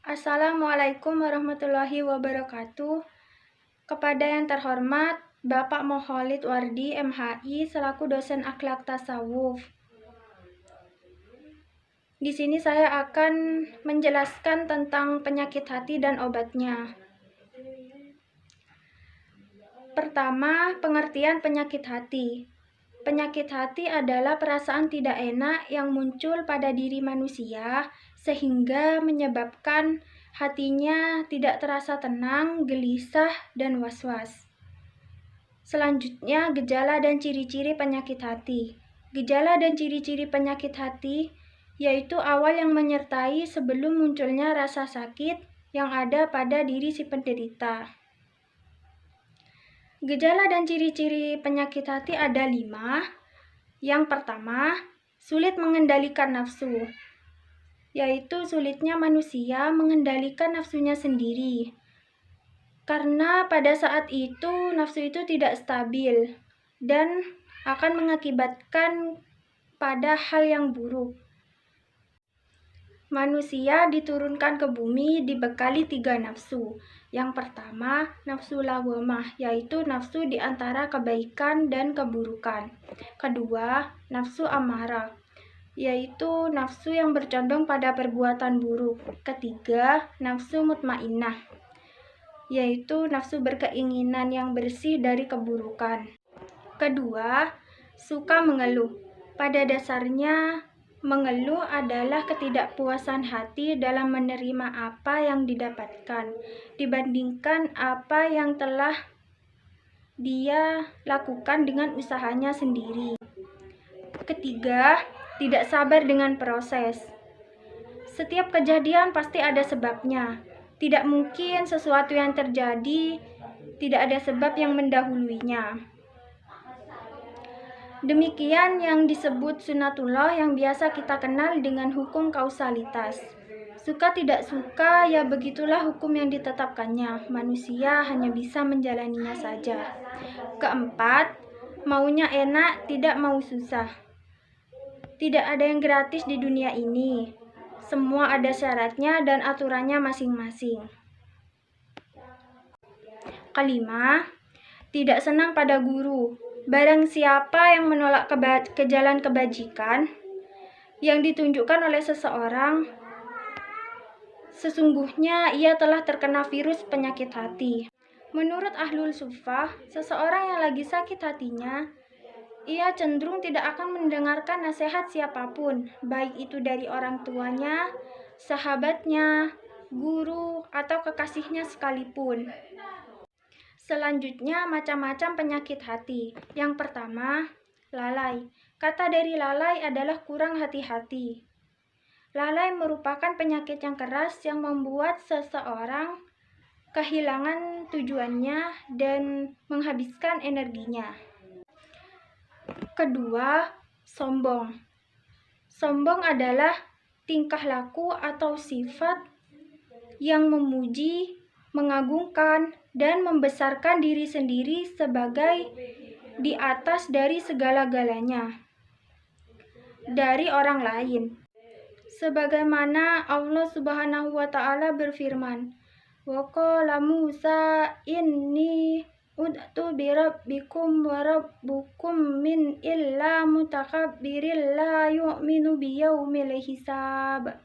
Assalamualaikum warahmatullahi wabarakatuh. Kepada yang terhormat Bapak Moholid Wardi MHI selaku dosen akhlak tasawuf. Di sini saya akan menjelaskan tentang penyakit hati dan obatnya. Pertama, pengertian penyakit hati. Penyakit hati adalah perasaan tidak enak yang muncul pada diri manusia sehingga menyebabkan hatinya tidak terasa tenang, gelisah, dan was-was. Selanjutnya, gejala dan ciri-ciri penyakit hati. Gejala dan ciri-ciri penyakit hati yaitu awal yang menyertai sebelum munculnya rasa sakit yang ada pada diri si penderita. Gejala dan ciri-ciri penyakit hati ada 5. Yang pertama, sulit mengendalikan nafsu, yaitu sulitnya manusia mengendalikan nafsunya sendiri. Karena pada saat itu nafsu itu tidak stabil dan akan mengakibatkan pada hal yang buruk. Manusia diturunkan ke bumi dibekali 3 nafsu. Yang pertama, nafsu lawamah, yaitu nafsu di antara kebaikan dan keburukan. Kedua, nafsu amarah, yaitu nafsu yang bercondong pada perbuatan buruk. Ketiga, nafsu mutmainnah, yaitu nafsu berkeinginan yang bersih dari keburukan. Kedua, suka mengeluh. Pada dasarnya, mengeluh adalah ketidakpuasan hati dalam menerima apa yang didapatkan dibandingkan apa yang telah dia lakukan dengan usahanya sendiri. Ketiga, tidak sabar dengan proses. Setiap kejadian pasti ada sebabnya. Tidak mungkin sesuatu yang terjadi tidak ada sebab yang mendahuluinya. Demikian yang disebut sunatullah yang biasa kita kenal dengan hukum kausalitas. Suka tidak suka, ya begitulah hukum yang ditetapkannya. Manusia hanya bisa menjalaninya saja. Keempat, maunya enak, tidak mau susah. Tidak ada yang gratis di dunia ini. Semua ada syaratnya dan aturannya masing-masing. Kelima, tidak senang pada guru. Barang siapa yang menolak ke jalan kebajikan yang ditunjukkan oleh seseorang, sesungguhnya ia telah terkena virus penyakit hati. Menurut ahlul sufah, seseorang yang lagi sakit hatinya, ia cenderung tidak akan mendengarkan nasihat siapapun, baik itu dari orang tuanya, sahabatnya, guru, atau kekasihnya sekalipun. Selanjutnya, macam-macam penyakit hati. Yang pertama, lalai. Kata dari lalai adalah kurang hati-hati. Lalai merupakan penyakit yang keras yang membuat seseorang kehilangan tujuannya dan menghabiskan energinya. Kedua, sombong. Sombong adalah tingkah laku atau sifat yang memuji, mengagungkan, dan membesarkan diri sendiri sebagai di atas dari segala-galanya dari orang lain. Sebagaimana Allah Subhanahu wa Ta'ala berfirman, "Wa qala Musa inni ud'tu bi rabbikum wa rabbukum min illa mutakabbiril la yu'minu biyaumil hisab."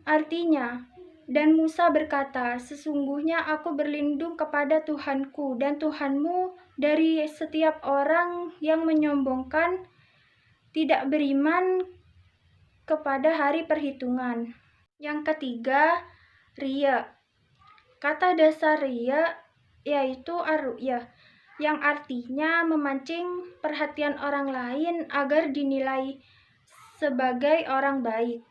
Artinya, dan Musa berkata, "Sesungguhnya aku berlindung kepada Tuhanku dan Tuhanmu dari setiap orang yang menyombongkan, tidak beriman kepada hari perhitungan." Yang ketiga, riya. Kata dasar riya yaitu ar-ru'yah, yang artinya memancing perhatian orang lain agar dinilai sebagai orang baik.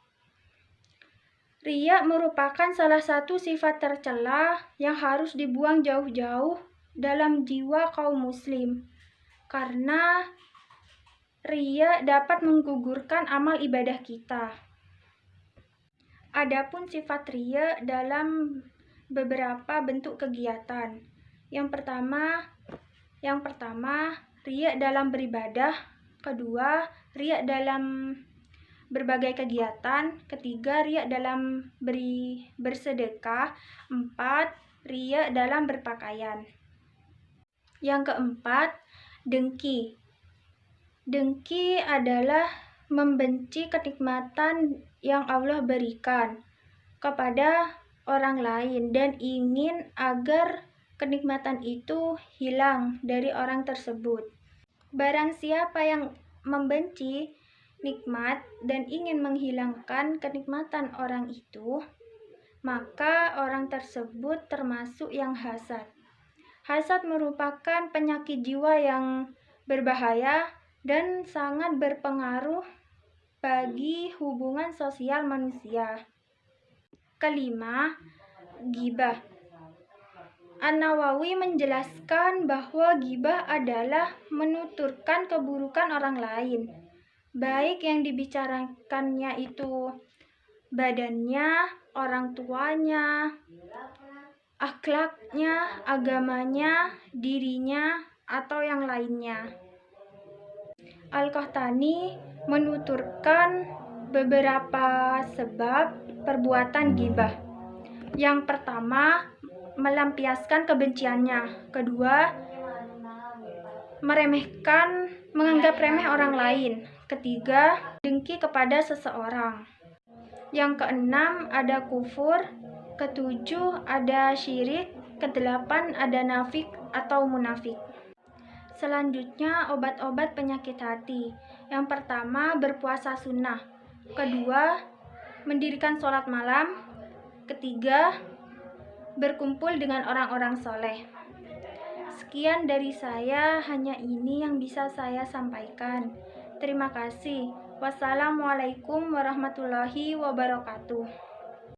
Riya merupakan salah satu sifat tercela yang harus dibuang jauh-jauh dalam jiwa kaum muslim, karena riya dapat menggugurkan amal ibadah kita. Adapun sifat riya dalam beberapa bentuk kegiatan. Yang pertama, riya dalam beribadah. Kedua, riya dalam berbagai kegiatan. Ketiga, riya dalam bersedekah. 4, riya dalam berpakaian. Yang keempat, dengki. Dengki adalah membenci kenikmatan yang Allah berikan kepada orang lain dan ingin agar kenikmatan itu hilang dari orang tersebut. Barang siapa yang membenci nikmat dan ingin menghilangkan kenikmatan orang itu, maka orang tersebut termasuk yang hasad. Hasad merupakan penyakit jiwa yang berbahaya dan sangat berpengaruh bagi hubungan sosial manusia. Kelima, ghibah. An-Nawawi menjelaskan bahwa ghibah adalah menuturkan keburukan orang lain, baik yang dibicarakannya itu badannya, orang tuanya, akhlaknya, agamanya, dirinya, atau yang lainnya. Al-Qahtani menuturkan beberapa sebab perbuatan ghibah. Yang pertama, melampiaskan kebenciannya. Kedua, menganggap remeh orang lain. Ketiga, dengki kepada seseorang. Yang keenam, ada kufur. Ketujuh, ada syirik. Kedelapan, ada nafik atau munafik. Selanjutnya, obat-obat penyakit hati. Yang pertama, berpuasa sunnah. Kedua, mendirikan sholat malam. Ketiga, berkumpul dengan orang-orang soleh. Sekian dari saya, hanya ini yang bisa saya sampaikan. Terima kasih. Wassalamualaikum warahmatullahi wabarakatuh.